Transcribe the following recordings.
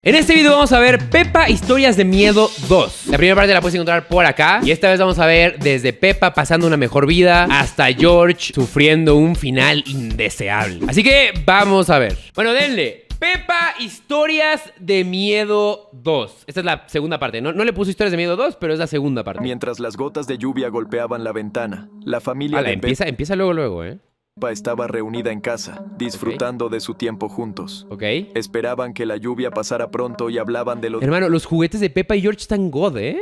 En este video vamos a ver Pepa Historias de Miedo 2. La primera parte la puedes encontrar por acá. Y esta vez vamos a ver desde Pepa pasando una mejor vida hasta George sufriendo un final indeseable. Así que vamos a ver. Bueno, denle. Pepa Historias de Miedo 2. Esta es la segunda parte. No le puse Historias de Miedo 2, pero es la segunda parte. Mientras las gotas de lluvia golpeaban la ventana, la familia de empieza luego, ¿eh? Pepa estaba reunida en casa, disfrutando de su tiempo juntos. Ok. Esperaban que la lluvia pasara pronto y hablaban de lo Hermano, los juguetes de Pepa y George están god, ¿eh?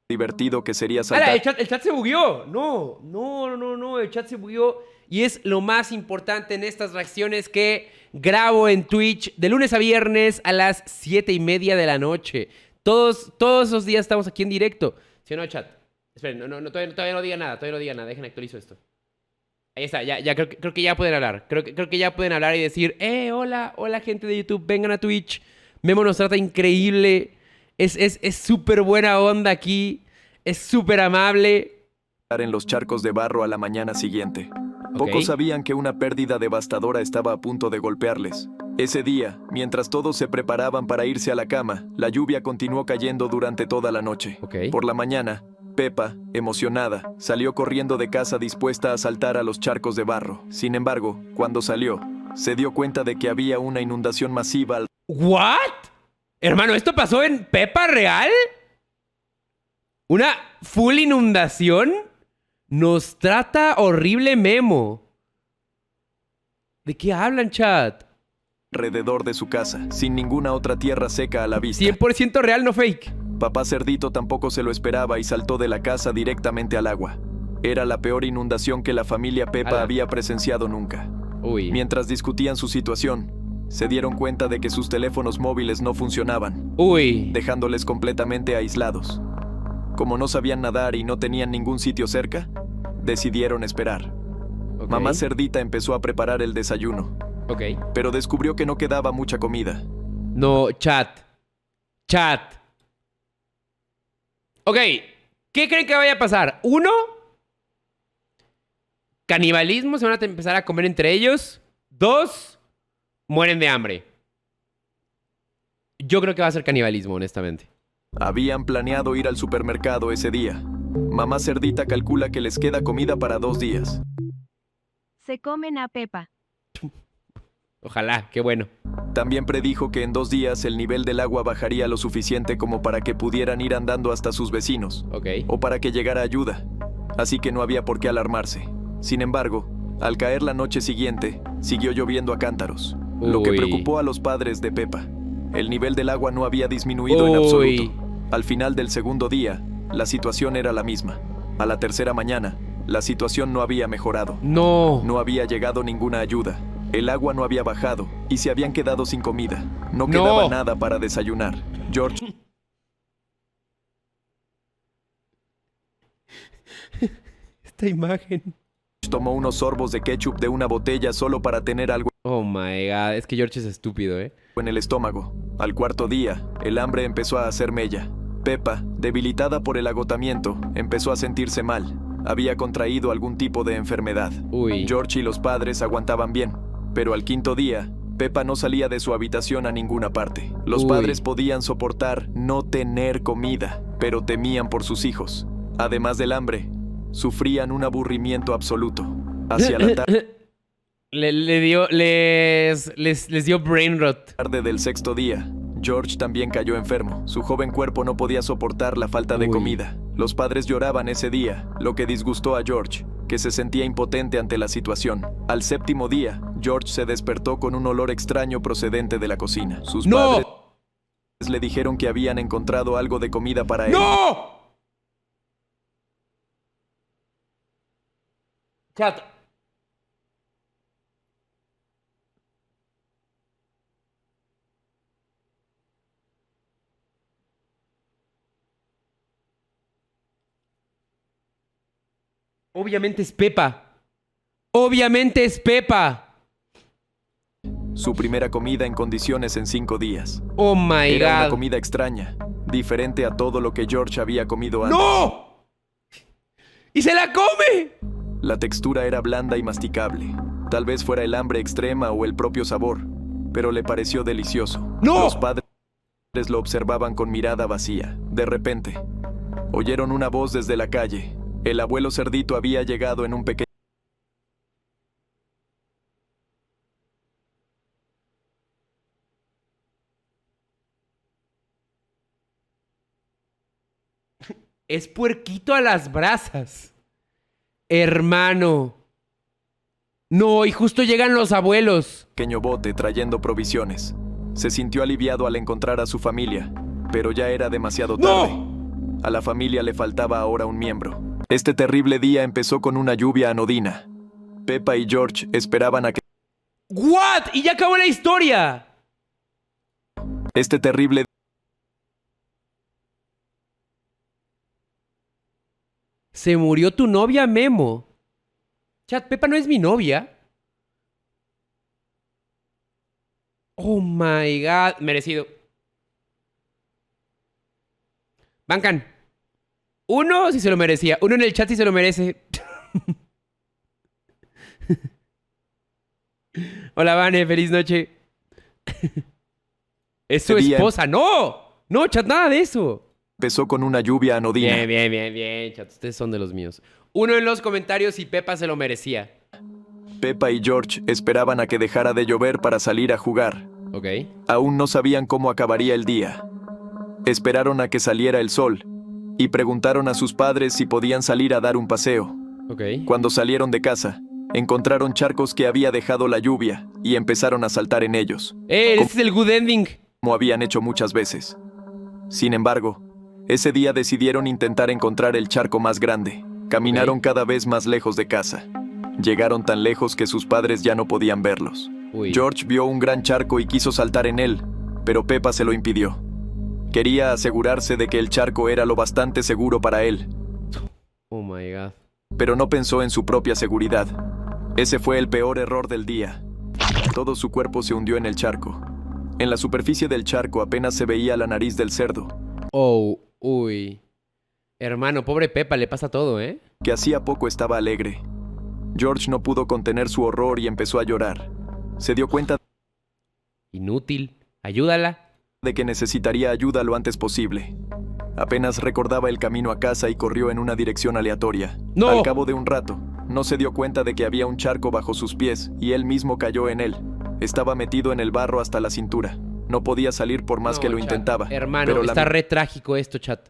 divertido que sería saltar. El chat se bugueó. No, el chat se bugueó. Y es lo más importante en estas reacciones que grabo en Twitch de lunes a viernes a las 7:30 de la noche. Todos esos días estamos aquí en directo. ¿Sí o no, chat? Esperen, todavía no diga nada, dejen actualizo esto. Ahí está, ya creo que ya pueden hablar. Creo que ya pueden hablar y decir, hola gente de YouTube, vengan a Twitch. Memo nos trata increíble. Es súper buena onda aquí. Es súper amable. En los charcos de barro a la mañana siguiente. Pocos sabían que una pérdida devastadora estaba a punto de golpearles. Ese día, mientras todos se preparaban para irse a la cama, la lluvia continuó cayendo durante toda la noche. Por la mañana, Pepa, emocionada, salió corriendo de casa dispuesta a saltar a los charcos de barro. Sin embargo, cuando salió, se dio cuenta de que había una inundación masiva. ¿What? Hermano, ¿esto pasó en Pepa real? ¿Una full inundación? Nos trata horrible Memo. ¿De qué hablan, chat? Alrededor de su casa, sin ninguna otra tierra seca a la vista. 100% real, no fake. Papá Cerdito tampoco se lo esperaba y saltó de la casa directamente al agua. Era la peor inundación que la familia Pepa había presenciado nunca. Mientras discutían su situación, se dieron cuenta de que sus teléfonos móviles no funcionaban, dejándoles completamente aislados. Como no sabían nadar y no tenían ningún sitio cerca, decidieron esperar. Mamá Cerdita empezó a preparar el desayuno, pero descubrió que no quedaba mucha comida. No, chat. Ok, ¿qué creen que vaya a pasar? Uno, canibalismo, se van a empezar a comer entre ellos. Dos, mueren de hambre. Yo creo que va a ser canibalismo, honestamente. Habían planeado ir al supermercado ese día. Mamá Cerdita calcula que les queda comida para 2 días. Se comen a Pepa. Ojalá, qué bueno. También predijo que en 2 días el nivel del agua bajaría lo suficiente como para que pudieran ir andando hasta sus vecinos. O para que llegara ayuda. Así que no había por qué alarmarse. Sin embargo, al caer la noche siguiente, siguió lloviendo a cántaros. Lo que preocupó a los padres de Pepa. El nivel del agua no había disminuido en absoluto. Al final del segundo día, la situación era la misma. A la tercera mañana, la situación no había mejorado. No había llegado ninguna ayuda. El agua no había bajado y se habían quedado sin comida. No quedaba nada para desayunar. George... Esta imagen... tomó unos sorbos de ketchup de una botella solo para tener algo... Oh my god, es que George es estúpido, en el estómago. Al cuarto día, el hambre empezó a hacer mella. Pepa, debilitada por el agotamiento, empezó a sentirse mal. Había contraído algún tipo de enfermedad. George y los padres aguantaban bien, pero al quinto día, Pepa no salía de su habitación a ninguna parte. Los padres podían soportar no tener comida, pero temían por sus hijos. Además del hambre, sufrían un aburrimiento absoluto. Hacia la tarde... Les dio brain rot. Tarde del sexto día, George también cayó enfermo. Su joven cuerpo no podía soportar la falta de comida. Los padres lloraban ese día, lo que disgustó a George, que se sentía impotente ante la situación. Al séptimo día, George se despertó con un olor extraño procedente de la cocina. Sus padres le dijeron que habían encontrado algo de comida para él. Chat. Obviamente es Pepa. Obviamente es Pepa. Su primera comida en condiciones en 5 días. Oh my god. Era una comida extraña, diferente a todo lo que George había comido antes. ¡No! ¡Y se la come! La textura era blanda y masticable. Tal vez fuera el hambre extrema o el propio sabor. pero le pareció delicioso. ¡No! Los padres lo observaban con mirada vacía. De repente, oyeron una voz desde la calle. El abuelo cerdito había llegado en un pequeño... Es puerquito a las brasas. Hermano. No, y justo llegan los abuelos. pequeño bote trayendo provisiones. Se sintió aliviado al encontrar a su familia, pero ya era demasiado tarde. ¡No! A la familia le faltaba ahora un miembro. Este terrible día empezó con una lluvia anodina. Peppa y George esperaban a que... ¿What? Y ya acabó la historia. Este terrible... Se murió tu novia, Memo. Chat, Peppa no es mi novia. Oh my god. Merecido. Bancan. Uno si se lo merecía. Uno en el chat si se lo merece. Hola, Vane. Feliz noche. Es su esposa. ¡No! No, chat, nada de eso. Empezó con una lluvia anodina. Bien, chat. Ustedes son de los míos. Uno en los comentarios si Peppa se lo merecía. Peppa y George esperaban a que dejara de llover para salir a jugar. Ok. Aún no sabían cómo acabaría el día. Esperaron a que saliera el sol y preguntaron a sus padres si podían salir a dar un paseo. Ok. Cuando salieron de casa, encontraron charcos que había dejado la lluvia y empezaron a saltar en ellos, Ese es el good ending. como habían hecho muchas veces. Sin embargo, ese día decidieron intentar encontrar el charco más grande. Caminaron cada vez más lejos de casa. Llegaron tan lejos que sus padres ya no podían verlos. Uy. George vio un gran charco y quiso saltar en él, pero Peppa se lo impidió. Quería asegurarse de que el charco era lo bastante seguro para él, Oh my god. pero no pensó en su propia seguridad. Ese fue el peor error del día. Todo su cuerpo se hundió en el charco. En la superficie del charco apenas se veía la nariz del cerdo, Oh, uy. Hermano, pobre Peppa, le pasa todo, ¿eh? que hacía poco estaba alegre. George no pudo contener su horror y empezó a llorar. Se dio cuenta Inútil. Ayúdala. de que necesitaría ayuda lo antes posible. Apenas recordaba el camino a casa y corrió en una dirección aleatoria. ¡No! Al cabo de un rato, no se dio cuenta de que había un charco bajo sus pies y él mismo cayó en él. Estaba metido en el barro hasta la cintura. No podía salir por más No, que lo chat. intentaba. Hermano, pero la está re trágico esto, chat.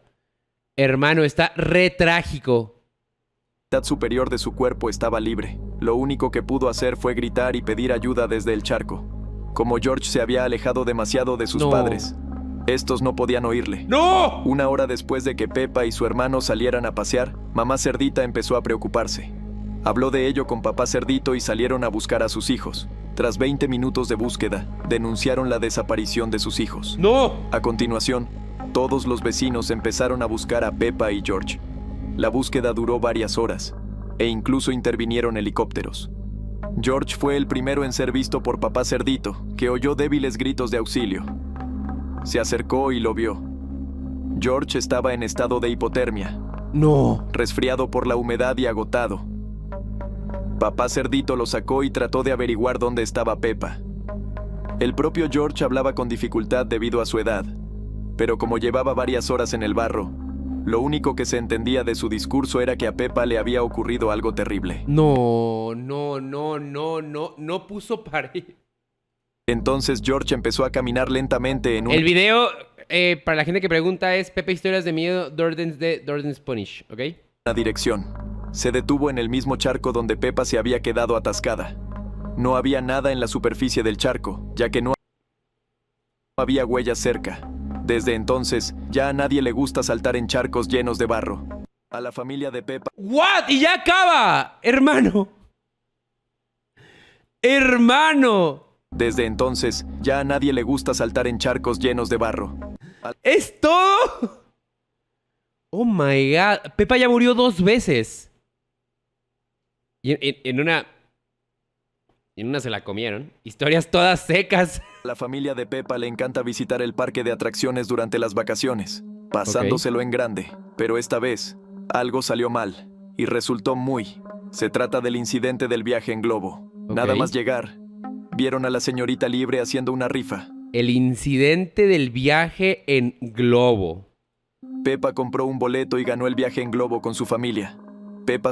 Hermano, está re trágico. mitad superior de su cuerpo estaba libre. Lo único que pudo hacer fue gritar y pedir ayuda desde el charco. Como George se había alejado demasiado de sus No. padres, estos no podían oírle. ¡No! Una hora después de que Peppa y su hermano salieran a pasear, mamá cerdita empezó a preocuparse. Habló de ello con papá cerdito y salieron a buscar a sus hijos. Tras 20 minutos de búsqueda, denunciaron la desaparición de sus hijos. ¡No! A continuación, todos los vecinos empezaron a buscar a Peppa y George. La búsqueda duró varias horas, e incluso intervinieron helicópteros. George fue el primero en ser visto por papá cerdito, que oyó débiles gritos de auxilio. Se acercó y lo vio. George estaba en estado de hipotermia, ¡No! resfriado por la humedad y agotado. Papá cerdito lo sacó y trató de averiguar dónde estaba Peppa. El propio George hablaba con dificultad debido a su edad, pero como llevaba varias horas en el barro, lo único que se entendía de su discurso era que a Peppa le había ocurrido algo terrible. No puso pared. Entonces George empezó a caminar lentamente en El video, para la gente que pregunta, es Pepe Historias de Miedo, Dorden's Punish, ¿ok? una dirección. Se detuvo en el mismo charco donde Peppa se había quedado atascada. No había nada en la superficie del charco, ya que no había huellas cerca. Desde entonces, ya a nadie le gusta saltar en charcos llenos de barro. A la familia de Peppa ¿What? ¡Y ya acaba! ¡Hermano! ¡Hermano! Desde entonces, ya a nadie le gusta saltar en charcos llenos de barro. ¿Es todo? Oh my god. Peppa ya murió 2 veces. Y en una se la comieron. Historias todas secas. A la familia de Peppa le encanta visitar el parque de atracciones durante las vacaciones, pasándoselo en grande. Pero esta vez, algo salió mal, y resultó muy. Se trata del incidente del viaje en globo. Ok. Nada más llegar, vieron a la señorita Liebre haciendo una rifa. El incidente del viaje en globo. Pepa compró un boleto y ganó el viaje en globo con su familia. Pepa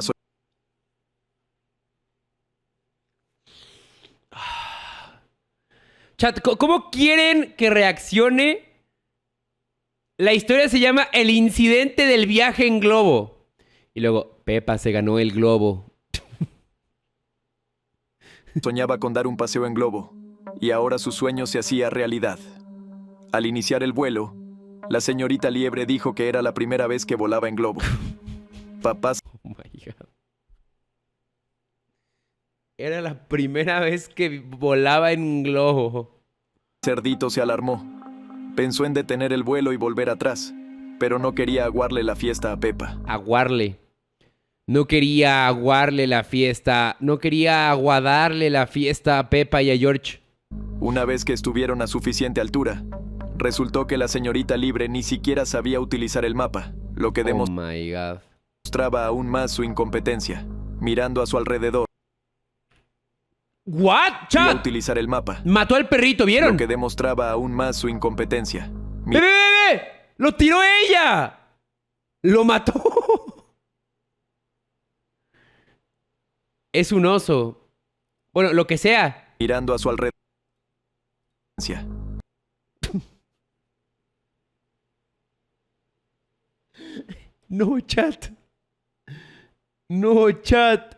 Chat, ¿cómo quieren que reaccione? La historia se llama El incidente del viaje en globo. Y luego, Pepa se ganó el globo. soñaba con dar un paseo en globo, y ahora su sueño se hacía realidad. Al iniciar el vuelo, la señorita Liebre dijo que era la primera vez que volaba en globo. Papá Oh my God. Era la primera vez que volaba en globo. Cerdito se alarmó. Pensó en detener el vuelo y volver atrás, pero no quería aguarle la fiesta a Pepa. Aguarle. No quería aguarle la fiesta. No quería aguadarle la fiesta a Pepa y a George. Una vez que estuvieron a suficiente altura, resultó que la señorita Liebre ni siquiera sabía utilizar el mapa, lo que Oh my God. demostraba aún más su incompetencia. Mirando a su alrededor, ¿What? sabía Chat. utilizar el mapa, Mató al perrito, ¿vieron? lo que demostraba aún más su incompetencia. ¡Ve, ve, ve, ve! ¡Lo tiró ella! ¡Lo mató! Es un oso. Bueno, lo que sea. Mirando a su alrededor. No, chat. No, chat.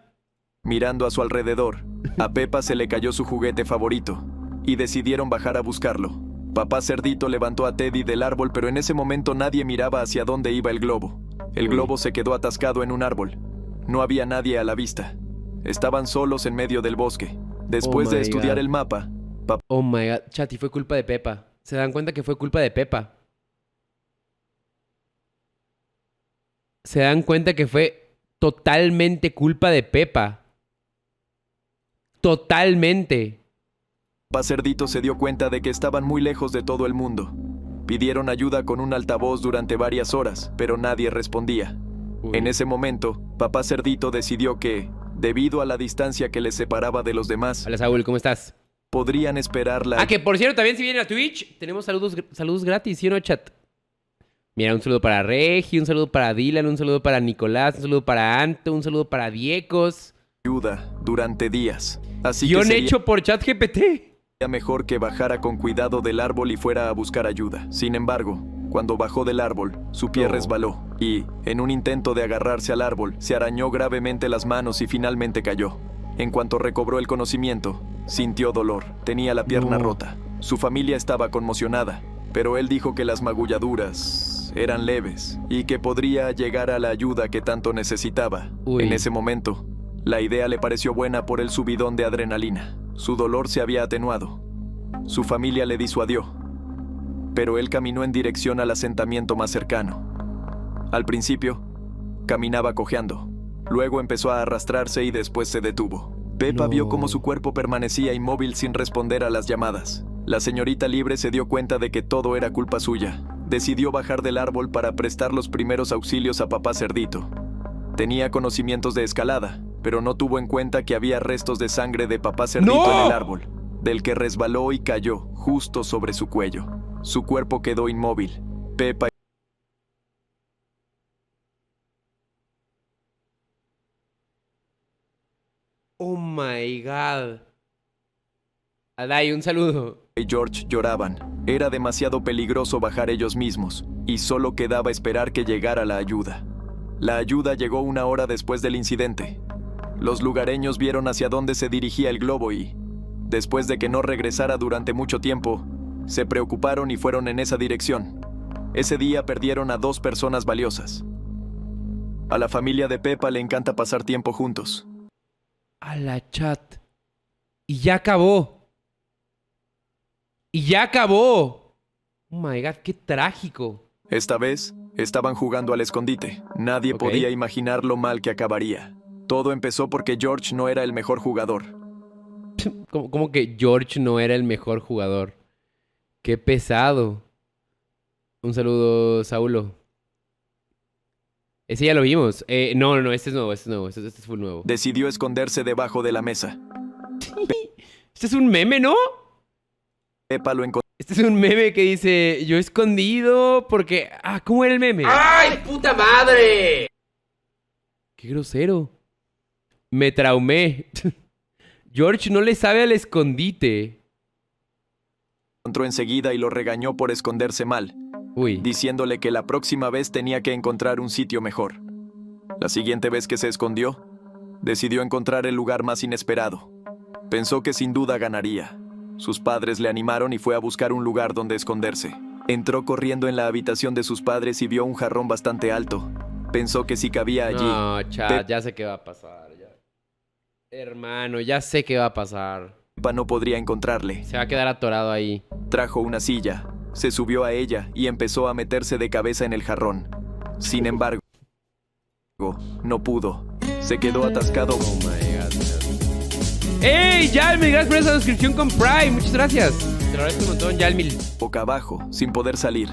Mirando a su alrededor, a Pepa se le cayó su juguete favorito, y decidieron bajar a buscarlo. Papá Cerdito levantó a Teddy del árbol, pero en ese momento nadie miraba hacia dónde iba el globo. El globo se quedó atascado en un árbol. No había nadie a la vista. Estaban solos en medio del bosque. Después de my estudiar God. el mapa, Oh my God. Chat, y fue culpa de Pepa. ¿Se dan cuenta que fue culpa de Pepa? Se dan cuenta que fue totalmente culpa de Pepa. Totalmente. Papá Cerdito se dio cuenta de que estaban muy lejos de todo el mundo. Pidieron ayuda con un altavoz durante varias horas, pero nadie respondía. Uy. En ese momento, Papá Cerdito decidió que, debido a la distancia que les separaba de los demás, Hola, Saúl, ¿cómo estás? podrían esperar la Ah, que por cierto, también si vienen a Twitch, tenemos saludos gratis, ¿sí o no, chat? Mira, un saludo para Regi, un saludo para Dylan, un saludo para Nicolás, un saludo para Anto, un saludo para Diecos. ayuda durante días. Así que Guión sería hecho por ChatGPT. mejor que bajara con cuidado del árbol y fuera a buscar ayuda. Sin embargo, cuando bajó del árbol, su pie No. resbaló y, en un intento de agarrarse al árbol, se arañó gravemente las manos y finalmente cayó. En cuanto recobró el conocimiento, sintió dolor. Tenía la pierna No. rota. Su familia estaba conmocionada, pero él dijo que las magulladuras eran leves y que podría llegar a la ayuda que tanto necesitaba. Uy. En ese momento, la idea le pareció buena por el subidón de adrenalina. Su dolor se había atenuado. Su familia le disuadió, pero él caminó en dirección al asentamiento más cercano. Al principio, caminaba cojeando. Luego empezó a arrastrarse y después se detuvo. Pepa No. vio cómo su cuerpo permanecía inmóvil sin responder a las llamadas. La señorita Liebre se dio cuenta de que todo era culpa suya. Decidió bajar del árbol para prestar los primeros auxilios a Papá Cerdito. Tenía conocimientos de escalada, pero no tuvo en cuenta que había restos de sangre de Papá Cerdito ¡No! en el árbol, del que resbaló y cayó justo sobre su cuello. Su cuerpo quedó inmóvil. Pepa Oh my God. Adai, un saludo. y George lloraban. Era demasiado peligroso bajar ellos mismos, y solo quedaba esperar que llegara la ayuda. La ayuda llegó 1 hora después del incidente. Los lugareños vieron hacia dónde se dirigía el globo y, después de que no regresara durante mucho tiempo, se preocuparon y fueron en esa dirección. Ese día perdieron a 2 personas valiosas. A la familia de Pepa le encanta pasar tiempo juntos. A la chat. Y ya acabó. Y ya acabó. Oh my God, qué trágico. Esta vez, estaban jugando al escondite. Nadie Ok. podía imaginar lo mal que acabaría. Todo empezó porque George no era el mejor jugador. ¿Cómo que George no era el mejor jugador? Qué pesado. Un saludo, Saulo. Ese ya lo vimos. No, este es nuevo, este es nuevo. Este es full nuevo. Decidió esconderse debajo de la mesa. Este es un meme, ¿no? Pepa lo encontró Este es un meme que dice, yo escondido porque... Ah, ¿cómo era el meme? ¡Ay, puta madre! Qué grosero. Me traumé. George no le sabe al escondite. enseguida y lo regañó por esconderse mal, Uy. diciéndole que la próxima vez tenía que encontrar un sitio mejor. La siguiente vez que se escondió, decidió encontrar el lugar más inesperado. Pensó que sin duda ganaría. Sus padres le animaron y fue a buscar un lugar donde esconderse. Entró corriendo en la habitación de sus padres y vio un jarrón bastante alto. Pensó que si cabía allí... No, chat, ya sé qué va a pasar. Ya. Hermano, ya sé qué va a pasar. Pepa no podría encontrarle. Se va a quedar atorado ahí. Trajo una silla, se subió a ella y empezó a meterse de cabeza en el jarrón. Sin embargo, no pudo. Se quedó atascado. Oh my God. ¡Ey, Yalmil! Gracias por esa suscripción con Prime. Muchas gracias. Te lo agradezco un montón, Yalmil. Boca abajo, sin poder salir.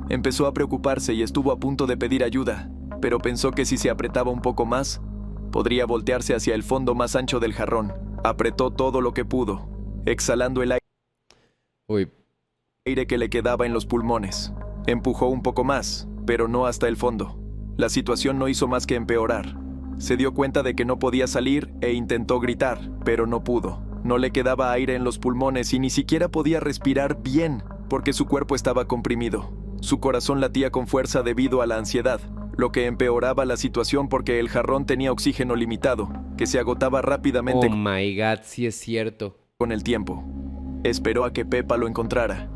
Empezó a preocuparse y estuvo a punto de pedir ayuda, pero pensó que si se apretaba un poco más, podría voltearse hacia el fondo más ancho del jarrón. Apretó todo lo que pudo, exhalando el aire que le quedaba en los pulmones. Empujó un poco más, pero no hasta el fondo. La situación no hizo más que empeorar. Se dio cuenta de que no podía salir e intentó gritar, pero no pudo. No le quedaba aire en los pulmones y ni siquiera podía respirar bien, porque su cuerpo estaba comprimido. Su corazón latía con fuerza debido a la ansiedad, lo que empeoraba la situación porque el jarrón tenía oxígeno limitado, que se agotaba rápidamente. Oh my God, sí es cierto. Con el tiempo. Esperó a que Pepa lo encontrara.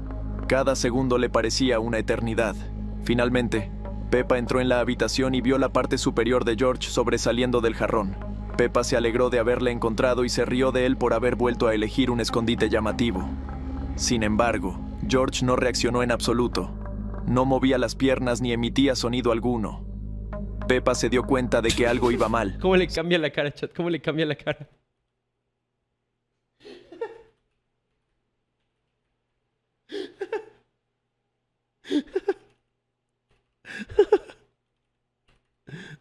Cada segundo le parecía una eternidad. Finalmente, Pepa entró en la habitación y vio la parte superior de George sobresaliendo del jarrón. Pepa se alegró de haberle encontrado y se rió de él por haber vuelto a elegir un escondite llamativo. Sin embargo, George no reaccionó en absoluto. No movía las piernas ni emitía sonido alguno. Pepa se dio cuenta de que algo iba mal. ¿Cómo le cambia la cara, chat? ¿Cómo le cambia la cara?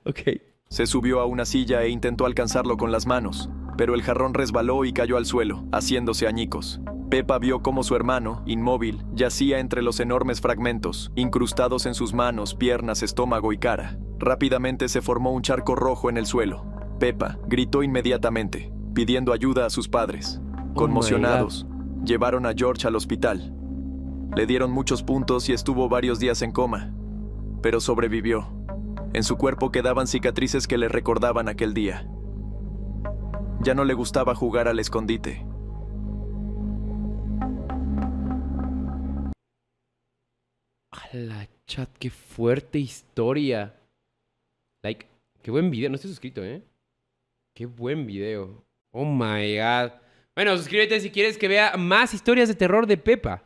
Ok. Se subió a una silla e intentó alcanzarlo con las manos, pero el jarrón resbaló y cayó al suelo, haciéndose añicos. Pepa vio cómo su hermano, inmóvil, yacía entre los enormes fragmentos, incrustados en sus manos, piernas, estómago y cara. Rápidamente se formó un charco rojo en el suelo. Pepa gritó inmediatamente, pidiendo ayuda a sus padres. Conmocionados, llevaron a George al hospital. Le dieron muchos puntos y estuvo varios días en coma, pero sobrevivió. En su cuerpo quedaban cicatrices que le recordaban aquel día. Ya no le gustaba jugar al escondite. ¡Hala, chat! ¡Qué fuerte historia! Like, qué buen video. No estoy suscrito, ¿eh? Qué buen video. Oh my God. Bueno, suscríbete si quieres que vea más historias de terror de Pepa.